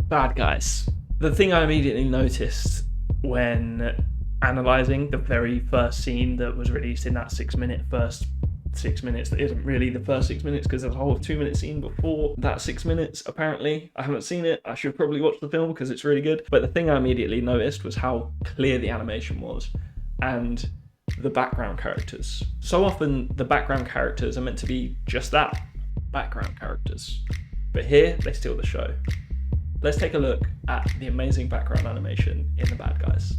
Bad Guys. The thing I immediately noticed when analysing the very first scene that was released in that first 6 minutes that isn't really the first 6 minutes because there's a whole 2 minute scene before that 6 minutes, apparently. I haven't seen it. I should probably watch the film because it's really good. But the thing I immediately noticed was how clear the animation was and the background characters. So often the background characters are meant to be just that, background characters. But here, they steal the show. Let's take a look at the amazing background animation in The Bad Guys.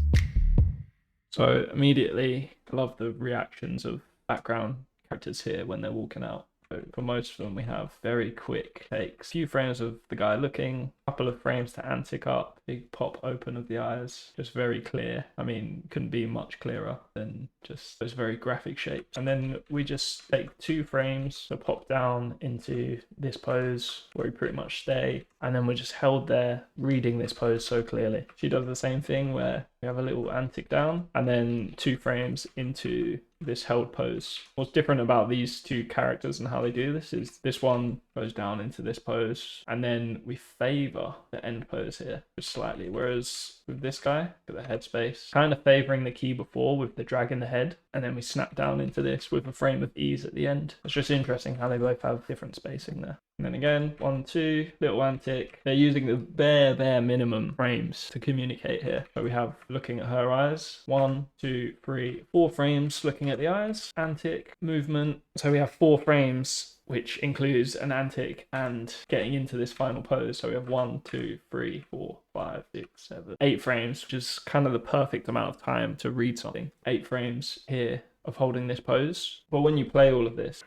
So immediately, I love the reactions of background characters here when they're walking out. So for most of them, we have very quick takes. A few frames of the guy looking, a couple of frames to antic up, big pop open of the eyes, just very clear. I mean, couldn't be much clearer than just those very graphic shapes. And then we just take 2 frames to pop down into this pose where we pretty much stay. And then we're just held there reading this pose so clearly. She does the same thing where we have a little antic down and then 2 frames into this held pose. What's different about these 2 characters and how they do this is this one goes down into this pose and then we favor the end pose here just slightly, whereas with this guy, with the headspace, kind of favoring the key before with the drag in the head, and then we snap down into this with a frame of ease at the end. It's just interesting how they both have different spacing there. And then again, 1, 2, little antic. They're using the bare minimum frames to communicate here. So we have looking at her eyes, 1, 2, 3, 4 frames looking at the eyes, antic, movement. So we have 4 frames, which includes an antic and getting into this final pose. So we have 1, 2, 3, 4, 5, 6, 7, 8 frames, which is kind of the perfect amount of time to read something. 8 frames here of holding this pose. But when you play all of this,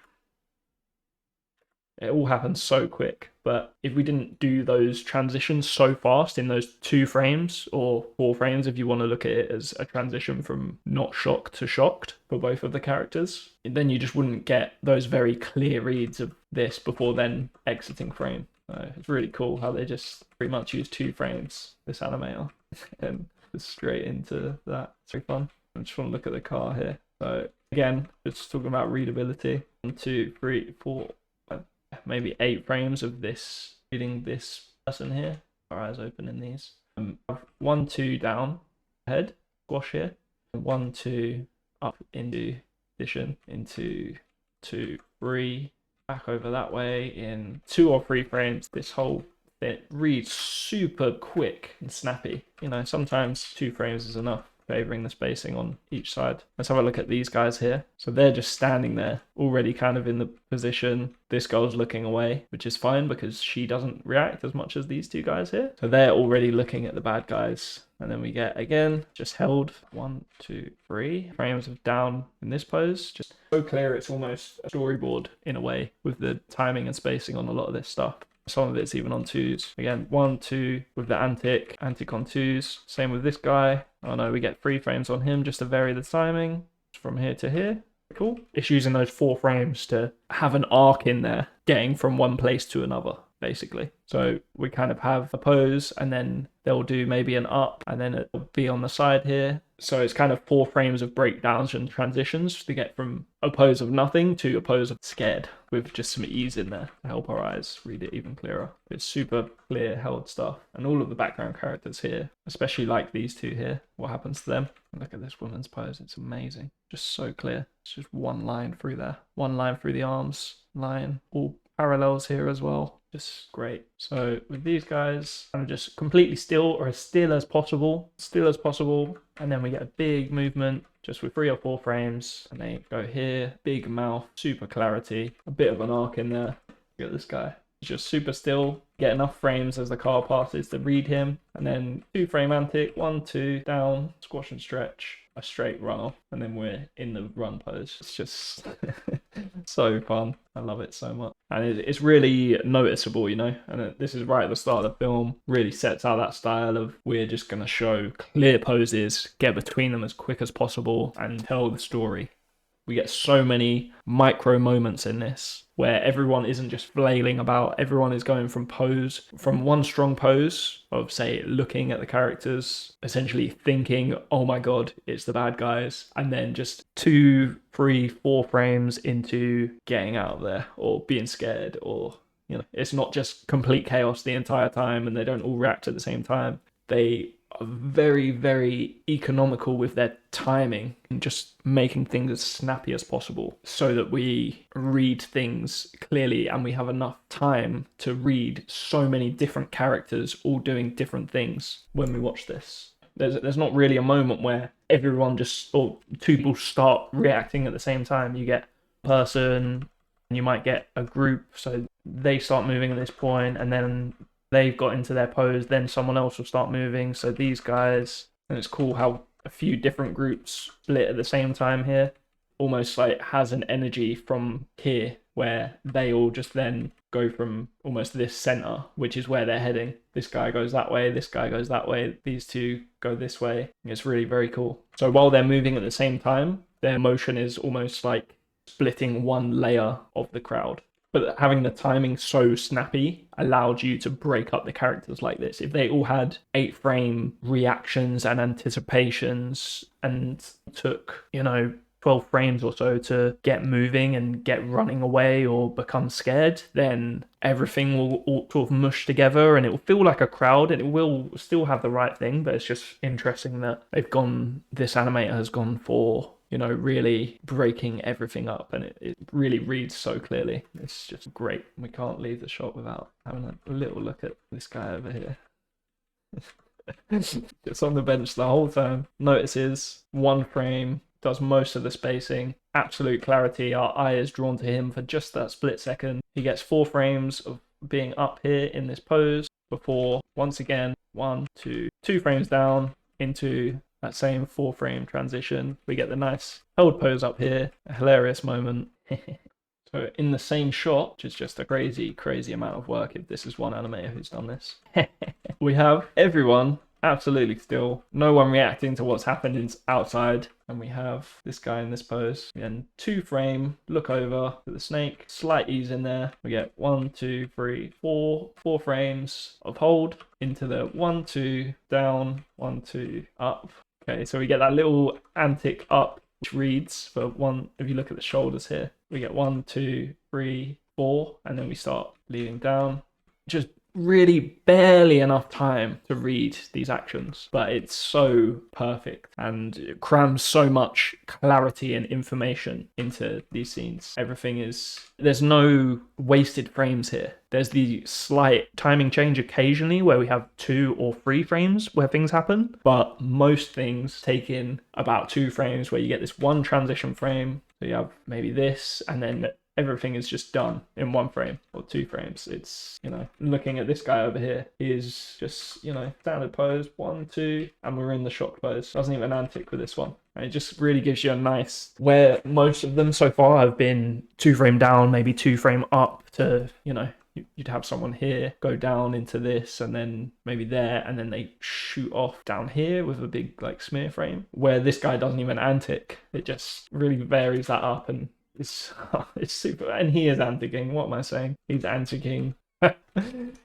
it all happens so quick. But if we didn't do those transitions so fast in those 2 frames or 4 frames, if you want to look at it as a transition from not shocked to shocked for both of the characters, then you just wouldn't get those very clear reads of this before then exiting frame. So it's really cool how they just pretty much use 2 frames, this animator, and just straight into that. It's very fun. I just want to look at the car here. So again, just talking about readability. 1, 2, 3, 4, maybe 8 frames of this reading this person here. Our eyes open in these. 1, 2 down, head, squash here. 1, 2 up into position, into 2, 3 back over that way in 2 or 3 frames. This whole bit reads super quick and snappy. You know, sometimes 2 frames is enough, favoring the spacing on each side. Let's have a look at these guys here. So they're just standing there, already kind of in the position. This girl's looking away, which is fine because she doesn't react as much as these 2 guys here. So they're already looking at the bad guys. And then we get, again, just held 1, 2, 3 frames of down in this pose. Just so clear, it's almost a storyboard in a way with the timing and spacing on a lot of this stuff. Some of it's even on 2s. Again, 1, 2 with the antic on 2s. Same with this guy. Oh no, we get 3 frames on him just to vary the timing from here to here. Cool. It's using those 4 frames to have an arc in there, getting from one place to another, basically. So we kind of have a pose and then they'll do maybe an up and then it'll be on the side here. So it's kind of 4 frames of breakdowns and transitions to get from a pose of nothing to a pose of scared with just some ease in there to help our eyes read it even clearer. It's super clear held stuff. And all of the background characters here, especially like these 2 here, what happens to them? Look at this woman's pose. It's amazing. Just so clear. It's just 1 line through there. 1 line through the arms, line, all parallels here as well. Just great. So with these guys, I'm just completely still or as still as possible. And then we get a big movement just with 3 or 4 frames. And they go here, big mouth, super clarity, a bit of an arc in there. Look at this guy. He's just super still. Get enough frames as the car passes to read him. And then 2 frame antic, 1, 2, down, squash and stretch, a straight run off. And then we're in the run pose. It's just so fun. I love it so much. And it's really noticeable, you know, and this is right at the start of the film, really sets out that style of we're just going to show clear poses, get between them as quick as possible and tell the story. We get so many micro moments in this where everyone isn't just flailing about. Everyone is going from one strong pose of, say, looking at the characters, essentially thinking, oh my God, it's the bad guys. And then just 2, 3, 4 frames into getting out of there or being scared or You know, it's not just complete chaos the entire time and they don't all react at the same time. They are very, very economical with their timing and just making things as snappy as possible so that we read things clearly and we have enough time to read so many different characters all doing different things when we watch this. There's not really a moment where everyone just, or two people start reacting at the same time. You get a person, you might get a group, so they start moving at this point, and then they've got into their pose, then someone else will start moving. So these guys, and it's cool how a few different groups split at the same time here. Almost like has an energy from here where they all just then go from almost this center, which is where they're heading. This guy goes that way, this guy goes that way, these two go this way. It's really very cool. So while they're moving at the same time, their motion is almost like splitting one layer of the crowd. But having the timing so snappy allowed you to break up the characters like this. If they all had 8-frame reactions and anticipations and took, 12 frames or so to get moving and get running away or become scared, then everything will all sort of mush together and it will feel like a crowd and it will still have the right thing. But it's just interesting that this animator has gone for, really breaking everything up, and it really reads so clearly. It's just great. We can't leave the shot without having a little look at this guy over here. It's on the bench the whole time. Notices one frame, does most of the spacing, absolute clarity. Our eye is drawn to him for just that split second. He gets 4 frames of being up here in this pose before, once again, 2 frames down into that same 4-frame transition. We get the nice held pose up here, a hilarious moment. So in the same shot, which is just a crazy, crazy amount of work if this is one animator who's done this, we have everyone absolutely still, no one reacting to what's happened outside, and we have this guy in this pose. Then 2-frame, look over to the snake, slight ease in there. We get 1, 2, 3, 4 frames of hold into the 1, 2, down, 1, 2, up. Okay, so we get that little antic up, which reads for 1, if you look at the shoulders here, we get 1, 2, 3, 4, and then we start leading down. Just really barely enough time to read these actions, but it's so perfect and it crams so much clarity and information into these scenes. There's no wasted frames here. There's the slight timing change occasionally where we have 2 or 3 frames where things happen, but most things take in about 2 frames where you get this one transition frame. So you have maybe this, and then everything is just done in 1 frame or 2 frames. It's, looking at this guy over here, he is just, standard pose, 1, 2, and we're in the shock pose. Doesn't even antic with this one. And it just really gives you a nice, where most of them so far have been 2 frame down, maybe 2 frame up to, you'd have someone here go down into this and then maybe there, and then they shoot off down here with a big smear frame, where this guy doesn't even antic. It just really varies that up, and it's super. And he is anticing. What am I saying? He's anticing.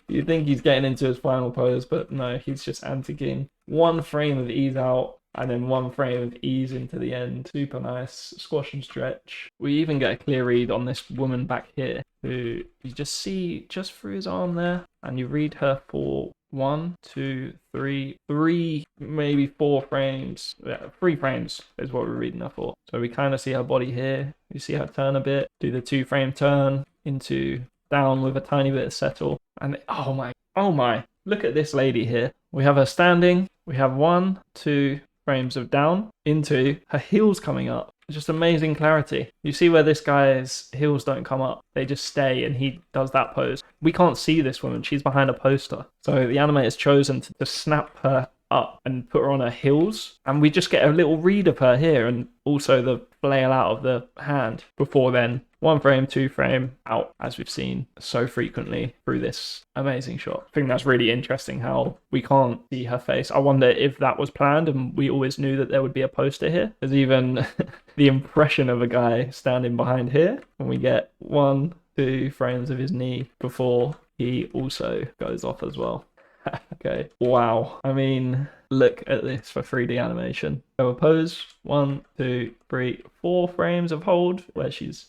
You think he's getting into his final pose, but no, he's just anticing. 1 frame of ease out, and then 1 frame of ease into the end. Super nice. Squash and stretch. We even get a clear read on this woman back here, who you just see just through his arm there, and you read her for 1, 2, 3, maybe 4 frames. Yeah, 3 frames is what we're reading her for. So we kind of see her body here. You see her turn a bit, do the 2-frame turn into down with a tiny bit of settle. And oh my, look at this lady here. We have her standing. We have 1, 2 frames of down into her heels coming up. Just amazing clarity. You see where this guy's heels don't come up. They just stay, and he does that pose. We can't see this woman. She's behind a poster. So the animator's chosen to snap her up and put her on her heels. And we just get a little read of her here, and also the flail out of the hand before then. 1 frame, 2 frame out, as we've seen so frequently through this amazing shot. I think that's really interesting how we can't see her face. I wonder if that was planned and we always knew that there would be a poster here. There's even the impression of a guy standing behind here, and we get 1, 2 frames of his knee before he also goes off as well. Okay. Wow. I mean, look at this for 3D animation. So a pose, 1, 2, 3, 4 frames of hold where she's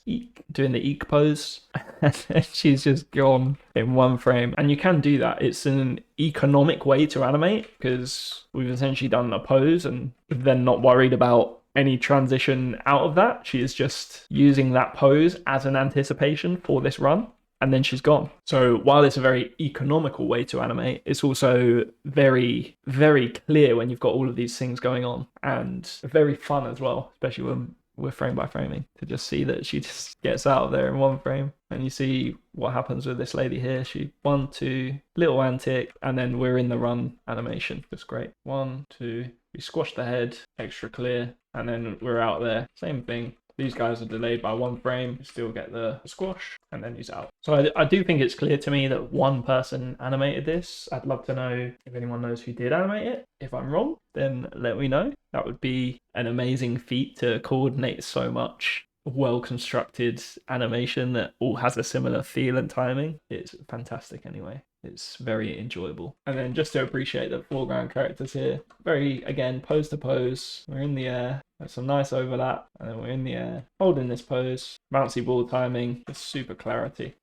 doing the eek pose, and then she's just gone in 1 frame. And you can do that. It's an economic way to animate because we've essentially done a pose and then not worried about any transition out of that. She is just using that pose as an anticipation for this run, and then she's gone. So while it's a very economical way to animate, it's also very, very clear when you've got all of these things going on, and very fun as well, especially when we're frame by framing, to just see that she just gets out of there in 1 frame. And you see what happens with this lady here. She 1, 2, little antic, and then we're in the run animation. Just great. 1, 2, we squash the head, extra clear, and then we're out there. Same thing. These guys are delayed by 1 frame, still get the squash, and then he's out. So I do think it's clear to me that one person animated this. I'd love to know if anyone knows who did animate it. If I'm wrong, then let me know. That would be an amazing feat to coordinate so much well-constructed animation that all has a similar feel and timing. It's fantastic anyway. It's very enjoyable. And then just to appreciate the foreground characters here, very, again, pose to pose. We're in the air. There's some nice overlap, and then we're in the air, holding this pose. Bouncy ball timing, just super clarity.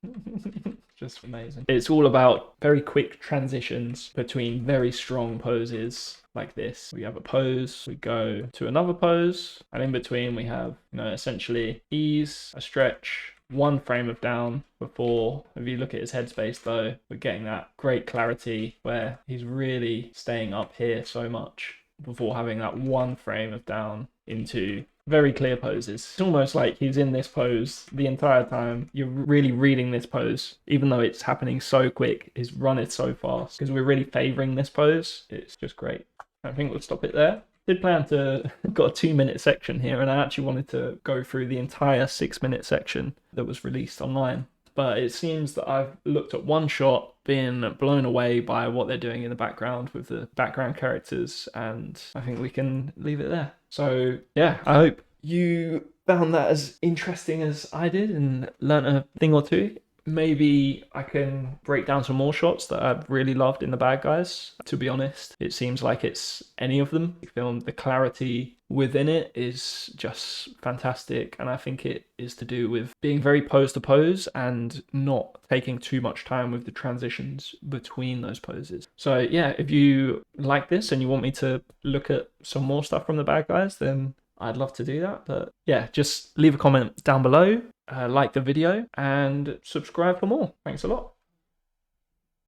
Just amazing. It's all about very quick transitions between very strong poses like this. We have a pose, we go to another pose, and in between we have, essentially ease, a stretch, 1 frame of down before, if you look at his headspace though, we're getting that great clarity where he's really staying up here so much before having that 1 frame of down into very clear poses. It's almost like he's in this pose the entire time. You're really reading this pose, even though it's happening so quick. His run is so fast because we're really favoring this pose. It's just great. I think we'll stop it there. Did plan to got a 2-minute section here, and I actually wanted to go through the entire 6-minute section that was released online. But it seems that I've looked at one shot, been blown away by what they're doing in the background with the background characters, and I think we can leave it there. So yeah, I hope you found that as interesting as I did and learnt a thing or two. Maybe I can break down some more shots that I've really loved in The Bad Guys. To be honest, it seems like it's any of them. The clarity within it is just fantastic, and I think it is to do with being very pose to pose and not taking too much time with the transitions between those poses. So yeah, if you like this and you want me to look at some more stuff from The Bad Guys, then I'd love to do that. But yeah, just leave a comment down below, like the video, and subscribe for more. Thanks a lot.